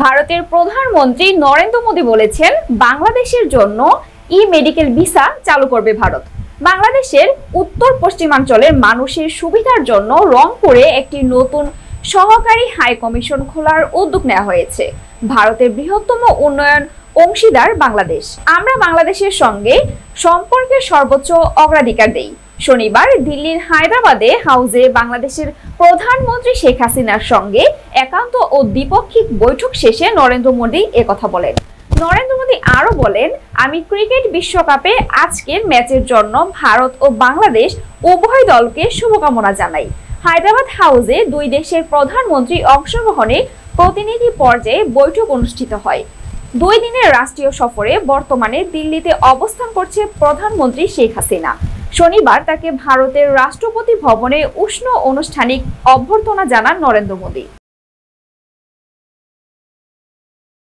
ভারতের প্রধানমন্ত্রী নরেন্দ্র মোদী বলেছেন, বাংলাদেশের জন্য ই-মেডিকেল ভিসা চালু করবে ভারত। বাংলাদেশের উত্তর পশ্চিমাঞ্চলের মানুষের সুবিধার জন্য রংপুরে একটি নতুন সহকারী হাই কমিশন খোলার উদ্যোগ নেওয়া হয়েছে। ভারতের বৃহত্তম উন্নয়ন অংশীদার বাংলাদেশ। আমরা বাংলাদেশের সঙ্গে সম্পর্কের সর্বোচ্চ অগ্রাধিকার দেই। শনিবার দিল্লির হায়দ্রাবাদে হাউসে বাংলাদেশের প্রধানমন্ত্রী শেখ হাসিনার সঙ্গে একান্ত ও দ্বিপাক্ষিক বৈঠক শেষে নরেন্দ্র মোদী একথা বলেন। নরেন্দ্র মোদী আরো বলেন, আমি ক্রিকেট বিশ্বকাপে আজকের ম্যাচের জন্য ভারত ও বাংলাদেশ উভয় দলকে শুভকামনা জানাই। হায়দ্রাবাদ হাউসে দুই দেশের প্রধানমন্ত্রী অংশগ্রহণে প্রতিনিধি পর্যায়ে বৈঠক অনুষ্ঠিত হয়। 2 দিনের রাষ্ট্রীয় সফরে বর্তমানে দিল্লিতে অবস্থান করছে প্রধানমন্ত্রী শেখ হাসিনা। শনিবার তাকে ভারতের রাষ্ট্রপতি ভবনে উষ্ণ আনুষ্ঠানিক অভ্যর্থনা জানান নরেন্দ্র মোদী।